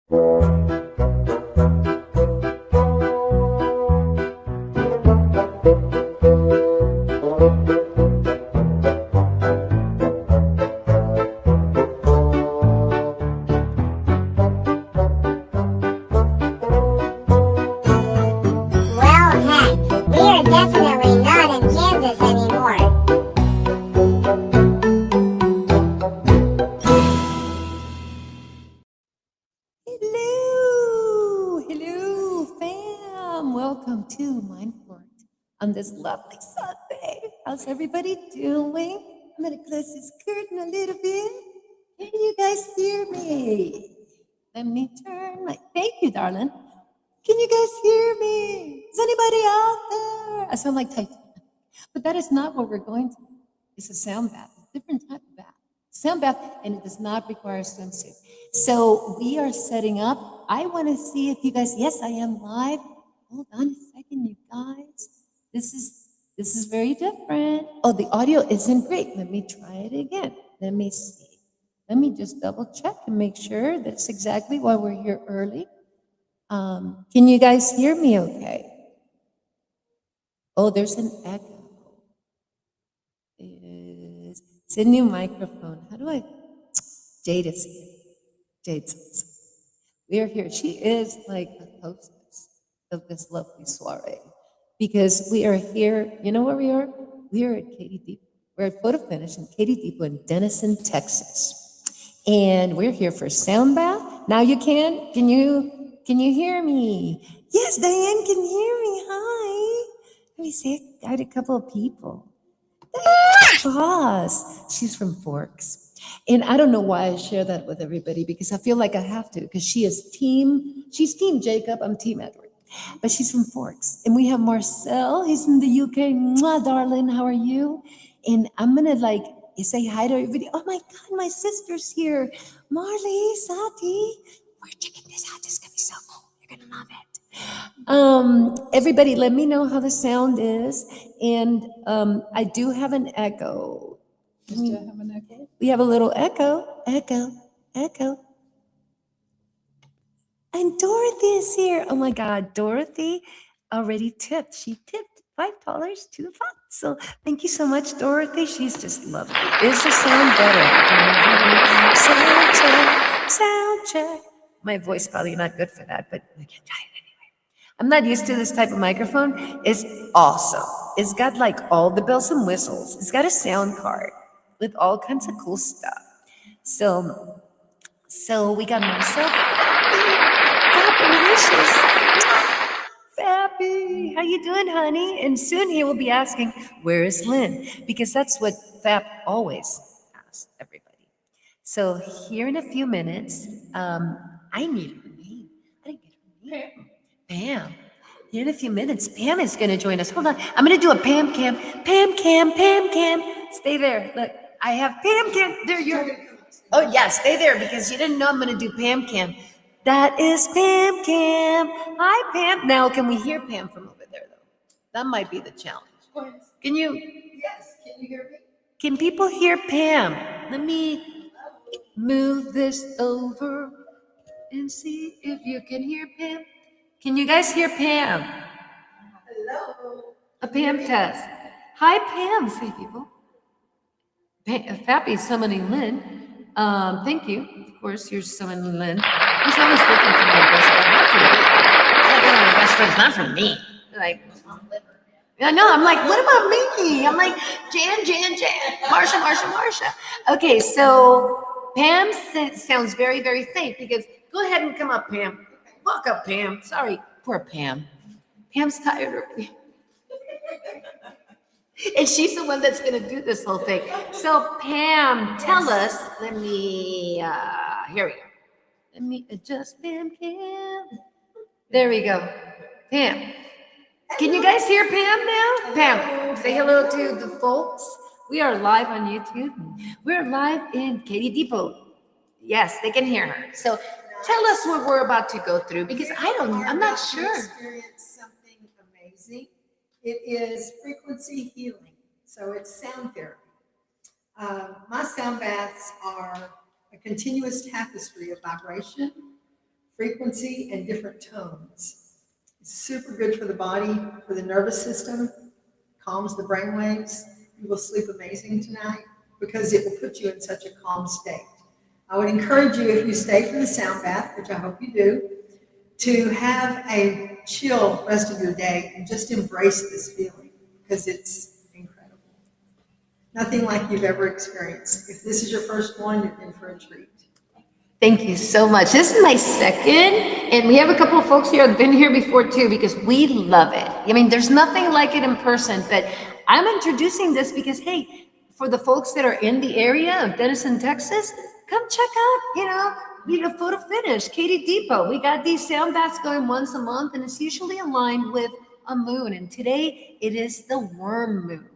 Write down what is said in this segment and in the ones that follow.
Well, heck, we are definitely not in Kansas anymore. Hello, fam. Welcome to Mindful on this lovely Sunday. How's everybody doing? I'm gonna close this curtain a little bit. Can you guys hear me? Let me turn my. Thank you, darling. Can you guys hear me? Is anybody out there? I sound like Titan, but that is not what we're going to. It's a sound bath, a different type of bath. Sound bath, and it does not require a swimsuit. So we are setting up. I want to see if you guys. Yes, I am live. Hold on a second, you guys. This is very different. Oh, the audio isn't great. Let me try it again. Let me see. Let me just double check and make sure that's exactly why we're here early. Can you guys hear me okay? Oh, there's an echo. It's a new microphone. How do I? Jade is here. Jade's. We are here. She is like the hostess of this lovely soiree because we are here. You know where we are? We are at Katy Depot. We're at Photo Finish in Katy Depot in Denison, Texas. And we're here for sound bath. Now you can. Can you hear me? Yes, Diane can hear me. Hi. Let me see. I got a couple of people. Boss. She's from Forks. And I don't know why I share that with everybody because I feel like I have to because she's team Jacob, I'm team Edward. But she's from Forks. And we have Marcel, he's in the UK. Mwah, darling, how are you? And I'm gonna like say hi to everybody. Oh my God, my sister's here. Marley, Sati. We're checking this out. This is gonna be so cool. You're gonna love it. Everybody, let me know how the sound is. And I do have an echo. You still have an echo? We have a little echo. And Dorothy is here. Oh my God, Dorothy already tipped. She tipped $5 to the fund. So thank you so much, Dorothy. She's just lovely. Is the sound better? Sound check. My voice probably not good for that, but we can try it anyway. I'm not used to this type of microphone. It's awesome. It's got like all the bells and whistles. It's got a sound card with all kinds of cool stuff. So we got myself. Fappy, how you doing, honey? And soon he will be asking, where is Lynn? Because that's what Fap always asks everybody. So here in a few minutes, I need her name. I didn't get her name. Pam. Here in a few minutes, Pam is going to join us. Hold on. I'm going to do a Pam cam. Pam cam. Stay there. Look, I have Pam cam. There you're. Oh, yeah, stay there because you didn't know I'm going to do Pam cam. That is Pam cam. Hi, Pam. Now, can we hear Pam from over there, though? That might be the challenge. Can you? Yes, can you hear me? Can people hear Pam? Let me move this over and see if you can hear Pam. Can you guys hear Pam? Hello. A Pam test. Hi, Pam, say people. Fappy's summoning Lynn. Thank you. Of course, you're summoning Lynn. He's always looking for my best friend. Not for me. My best friend's not for me. Like, I know. I'm like, what about me? I'm like, Jan, Marsha. Okay, so Pam sounds very, very faint because go ahead and come up, Pam. Walk up, Pam. Sorry, poor Pam. Pam's tired already. And she's the one that's going to do this whole thing. So, Pam, tell us. Let me, here we go. Let me adjust Pam cam. There we go. Pam. Can you guys hear Pam now? Pam, say hello to the folks. We are live on YouTube. We're live in Katy Depot. Yes, they can hear her. So tell us what we're about to go through because I'm not sure. Experience something amazing. It is frequency healing. So it's sound therapy. My sound baths are a continuous tapestry of vibration frequency and different tones. It's super good for the body, for the nervous system, calms the brain waves. You will sleep amazing tonight because it will put you in such a calm state. I would encourage you, if you stay for the sound bath, which I hope you do, to have a chill rest of your day and just embrace this feeling because it's incredible. Nothing like you've ever experienced. If this is your first one, you're in for a treat. Thank you so much. This is my second, and we have a couple of folks here that have been here before too, because we love it. I mean, there's nothing like it in person, but I'm introducing this because, hey, for the folks that are in the area of Denison, Texas, come check out, a photo finish, Katy Depot. We got these sound baths going once a month, and it's usually aligned with a moon, and today it is the worm moon.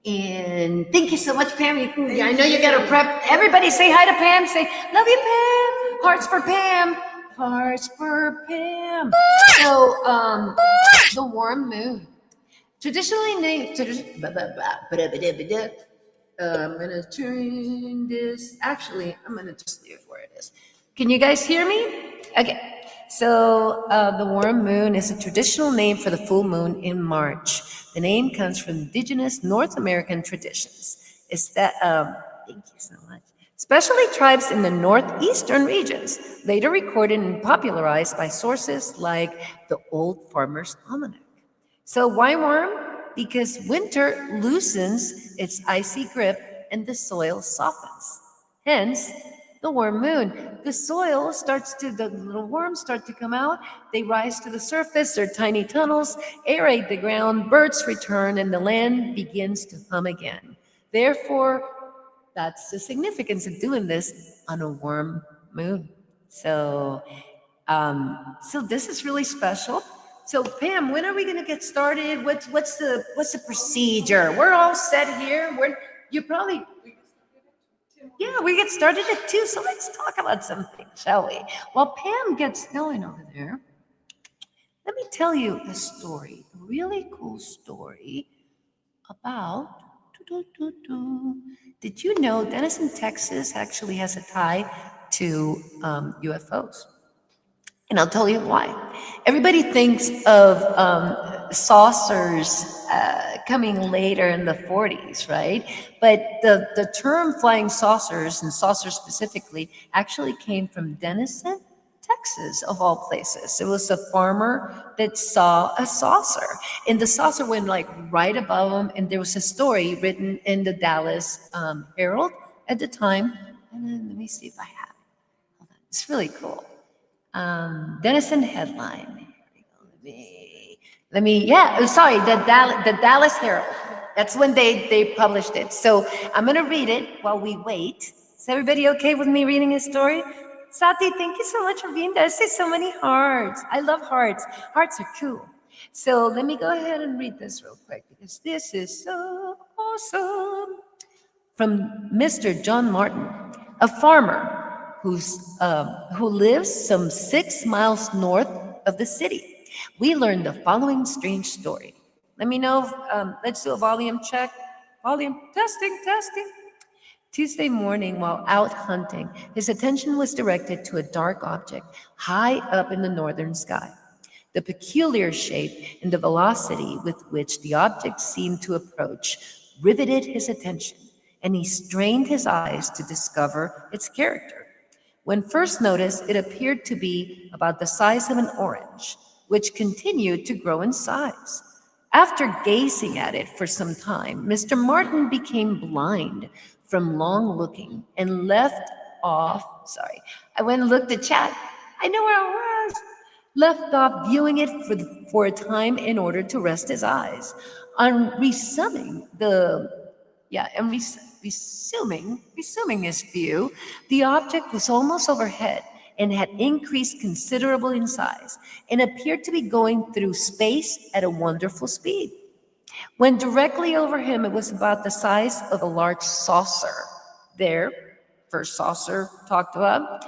And thank you so much, Pam. I know you got to prep. Everybody say hi to Pam. Say, love you, Pam. Hearts for Pam. Hearts for Pam. So, the warm moon. Traditionally named, I'm going to turn this. Actually, I'm going to just leave it where it is. Can you guys hear me? Okay. So the warm moon is a traditional name for the full moon in March. The name comes from indigenous North American traditions. Thank you so much. Especially tribes in the northeastern regions, later recorded and popularized by sources like the Old Farmer's Almanac. So why worm? Because winter loosens its icy grip and the soil softens. Hence, the warm moon. The little worms start to come out. They rise to the surface, their tiny tunnels, aerate the ground, birds return, and the land begins to hum again. Therefore, that's the significance of doing this on a warm moon. So this is really special. So Pam, when are we going to get started? What's the procedure? We're all set here. We get started at 2, so let's talk about something, shall we? While Pam gets going over there, let me tell you a story, a really cool story about, did you know Denison, Texas actually has a tie to UFOs? And I'll tell you why. Everybody thinks of saucers coming later in the 40s, right? But the term flying saucers, and saucers specifically, actually came from Denison, Texas, of all places. It was a farmer that saw a saucer, and the saucer went like right above him, and there was a story written in the Dallas Herald at the time. And then let me see if I have it. Hold on. It's really cool. Denison headline. The Dallas Herald. That's when they published it. So I'm going to read it while we wait. Is everybody okay with me reading his story? Sati, thank you so much for being there. I see so many hearts. I love hearts. Hearts are cool. So let me go ahead and read this real quick because this is so awesome. From Mr. John Martin, a farmer who lives some 6 miles north of the city. We learned the following strange story. Let me know. Let's do a volume check. Volume testing. Tuesday morning, while out hunting, his attention was directed to a dark object high up in the northern sky. The peculiar shape and the velocity with which the object seemed to approach riveted his attention, and he strained his eyes to discover its character. When first noticed, it appeared to be about the size of an orange, which continued to grow in size. After gazing at it for some time, Mr. Martin became blind from long looking and left off viewing it for a time in order to rest his eyes. On resuming his view, the object was almost overhead and had increased considerably in size and appeared to be going through space at a wonderful speed. When directly over him, it was about the size of a large saucer. First saucer talked about,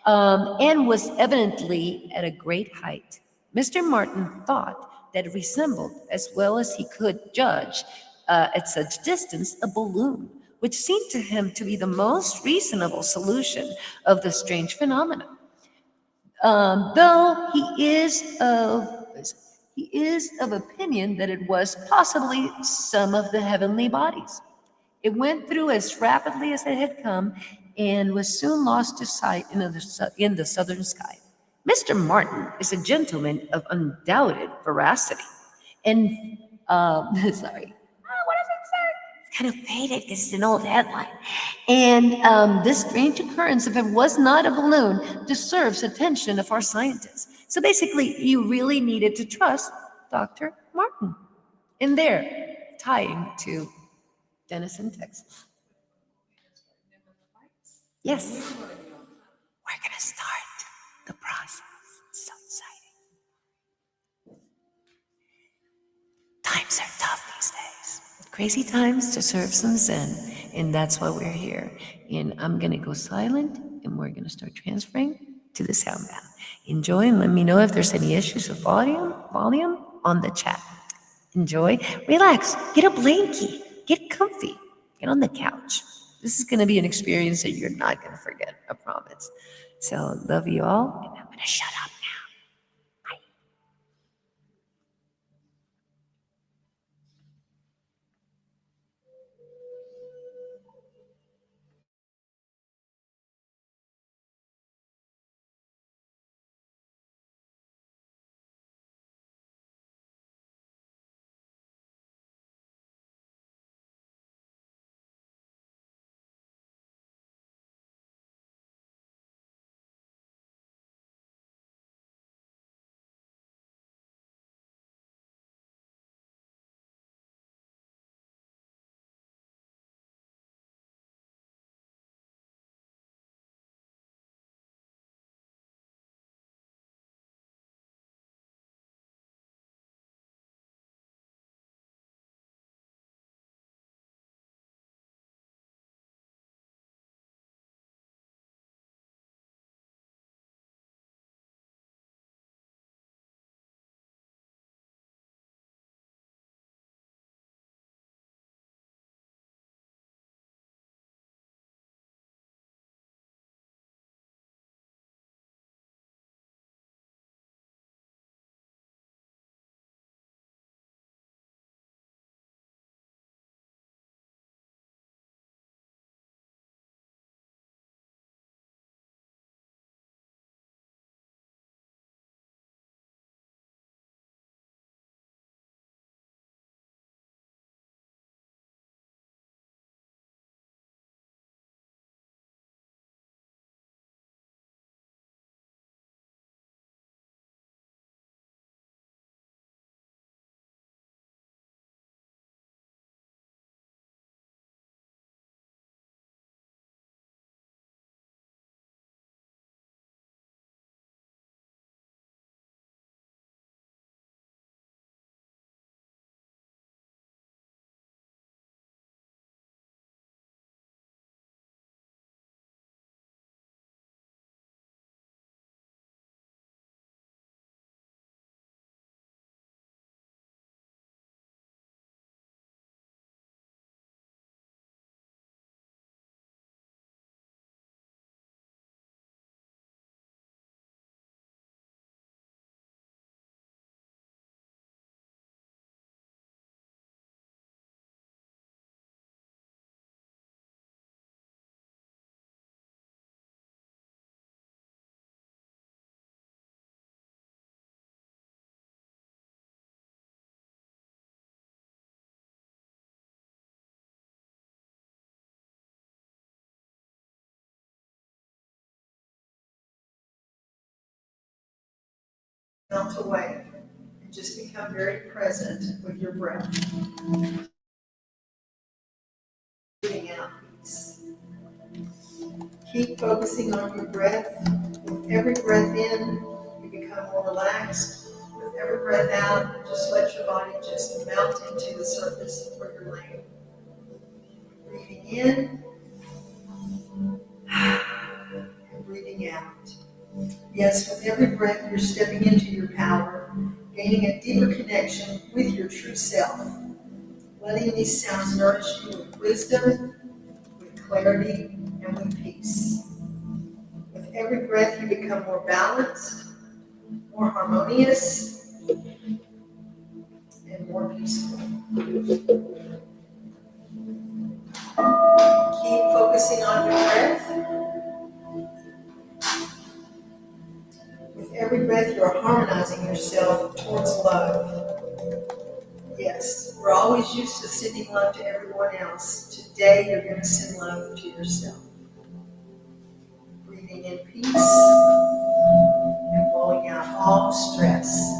and was evidently at a great height. Mr. Martin thought that it resembled, as well as he could judge at such distance, a balloon, which seemed to him to be the most reasonable solution of the strange phenomenon. Though he is of opinion that it was possibly some of the heavenly bodies. It went through as rapidly as it had come and was soon lost to sight in the southern sky. Mr. Martin is a gentleman of undoubted veracity. And, sorry, what is it, sir? It's kind of faded because it's an old headline. And this strange occurrence, if it was not a balloon, deserves attention of our scientists. So basically, you really needed to trust Dr. Martin. And there, tying to Denison, Texas. Yes, we're going to start the process. It's so exciting. Times are tough these days. Crazy times to serve some Zen. And that's why we're here. And I'm going to go silent and we're going to start transferring to the sound bath. Enjoy and let me know if there's any issues with volume on the chat. Enjoy, relax, get a blankie, get comfy, get on the couch. This is going to be an experience that you're not going to forget, I promise. So, love you all, and I'm going to shut up now. Bye. Melt away and just become very present with your breath. Breathing out peace. Keep focusing on your breath. With every breath in, you become more relaxed. With every breath out, just let your body just melt into the surface where you're laying. Breathing in and breathing out. Yes, with every breath, you're stepping into your power, gaining a deeper connection with your true self, letting these sounds nourish you with wisdom, with clarity, and with peace. With every breath, you become more balanced, more harmonious, and more peaceful. Keep focusing on your breath. With every breath, you're harmonizing yourself towards love. Yes, we're always used to sending love to everyone else. Today, you're going to send love to yourself. Breathing in peace and blowing out all stress.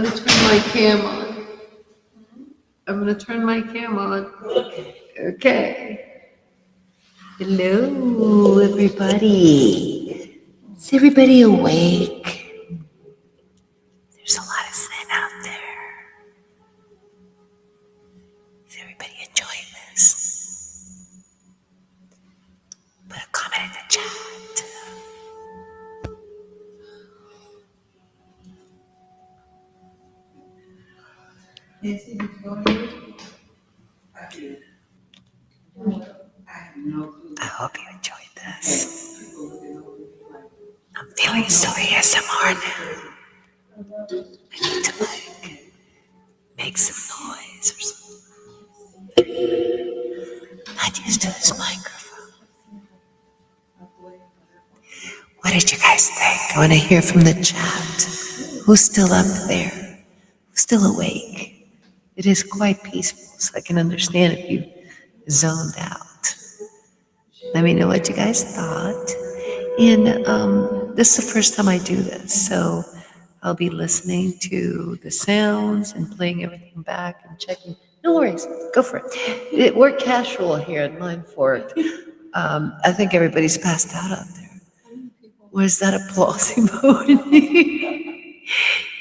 going to turn my cam on. I'm going to turn my cam on. Okay. Hello, everybody. Is everybody awake? There's a lot of sin out there. Is everybody enjoying this? Put a comment in the chat. Nancy, did you go ahead? I hope you enjoyed this. I'm feeling so ASMR now. I need to make some noise or something. Not used to this microphone. What did you guys think? I want to hear from the chat. Who's still up there? Who's still awake? It is quite peaceful, so I can understand if you zoned out. Let me know what you guys thought. And this is the first time I do this, so I'll be listening to the sounds and playing everything back and checking. No worries, go for it. We're casual here at Line Fork. I think everybody's passed out there. Where's that applause emoji?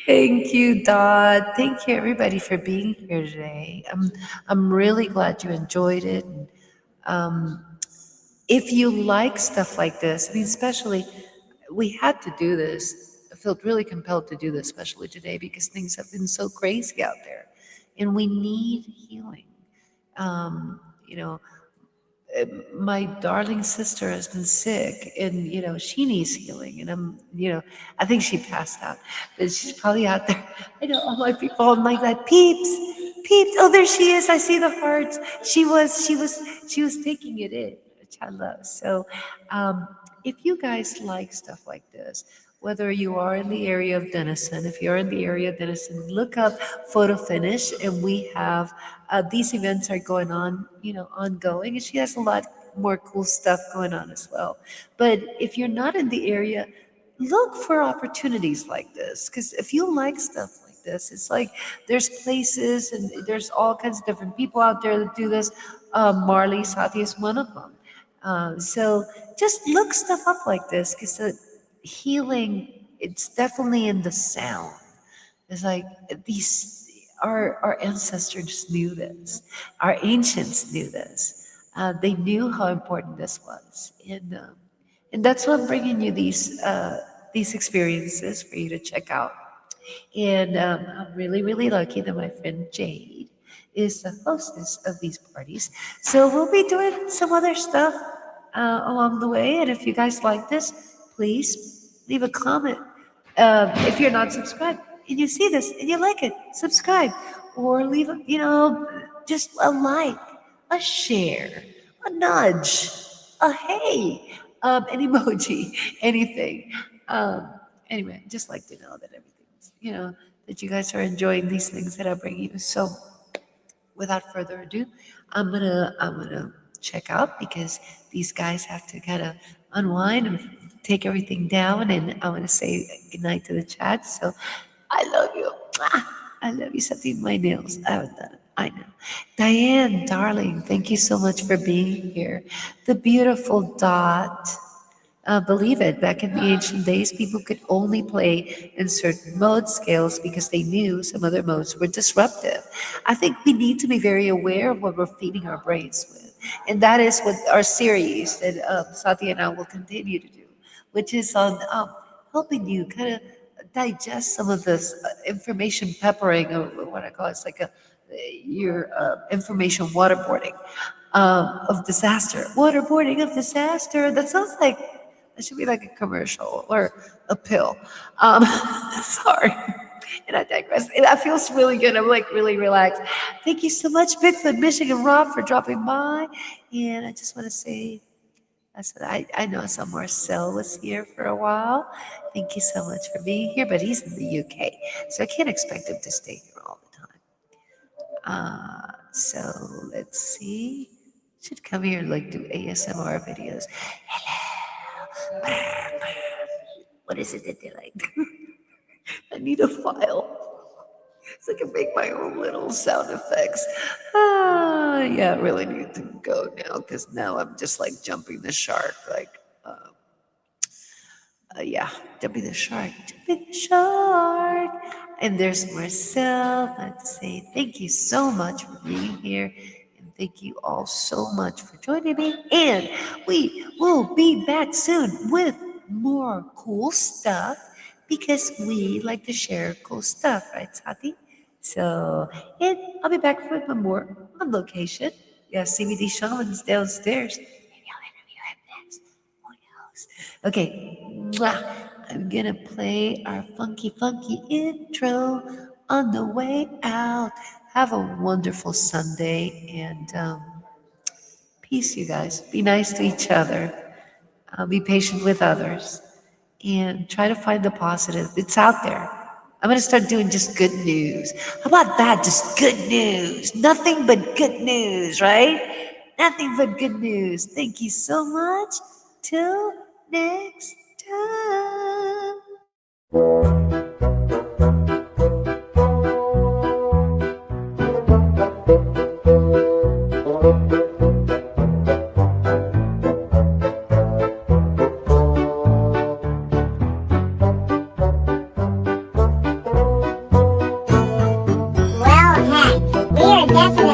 Thank you, Dot. Thank you, everybody, for being here today. I'm really glad you enjoyed it. Um, if you like stuff like this, I mean, especially, we had to do this. I felt really compelled to do this, especially today, because things have been so crazy out there, and we need healing. You know, my darling sister has been sick, and she needs healing, and I think she passed out, but she's probably out there. I know all my people, I'm like that. Peeps, oh, there she is. I see the hearts. She was taking it in, which I love. So if you guys like stuff like this, whether you are in the area of Denison, if you're in the area of Denison, look up Photo Finish, and we have these events are going on, ongoing, and she has a lot more cool stuff going on as well. But if you're not in the area, look for opportunities like this, because if you like stuff like this, it's like there's places and there's all kinds of different people out there that do this. Marley Sati is one of them. So just look stuff up like this, because the healing, it's definitely in the sound. It's like these, our ancestors knew this, our ancients knew this. They knew how important this was, and that's why I'm bringing you these experiences for you to check out. And I'm really, really lucky that my friend Jade is the hostess of these parties. So we'll be doing some other stuff along the way. And if you guys like this, please leave a comment. If you're not subscribed and you see this and you like it, subscribe, or leave, just a like, a share, a nudge, a hey, an emoji, anything. Anyway, just like to know that everything's, that you guys are enjoying these things that I bring you. So without further ado, I'm gonna check out, because these guys have to kind of unwind and take everything down, and I'm gonna say goodnight to the chat. So I love you. Mwah! I love you. Something my nails. I haven't done it. I know. Diane, darling, thank you so much for being here. The beautiful Dot. Believe it, back in the ancient days, people could only play in certain mode scales because they knew some other modes were disruptive. I think we need to be very aware of what we're feeding our brains with. And that is what our series that Satya and I will continue to do, which is on helping you kind of digest some of this information peppering, or what I call it's like your information waterboarding of disaster. Waterboarding of disaster. That sounds like that should be like a commercial or a pill. Sorry. And I digress. That feels really good. I'm like really relaxed. Thank you so much, Bigfoot, Michigan Rob, for dropping by. And I just want to say, I know some Marcel was here for a while. Thank you so much for being here, but he's in the UK, so I can't expect him to stay here all the time. So let's see. Should come here and like do ASMR videos. Hello. What is it that they like? I need a file. So I can make my own little sound effects. Yeah, I really need to go now because now I'm just like jumping the shark. Like, yeah, jumping the shark, jumping the shark. And there's Marcel. I'd say thank you so much for being here. And thank you all so much for joining me. And we will be back soon with more cool stuff because we like to share cool stuff, right, Sati? So, and I'll be back with more on location. Yeah, CBD Shamans downstairs. Maybe I'll interview him next. Who knows? Okay, mwah. I'm gonna play our funky intro on the way out. Have a wonderful Sunday and peace, you guys. Be nice to each other. Be patient with others and try to find the positive. It's out there. I'm going to start doing just good news. How about that? Just good news. Nothing but good news, right? Nothing but good news. Thank you so much. Till next time. Well, heck, we are definitely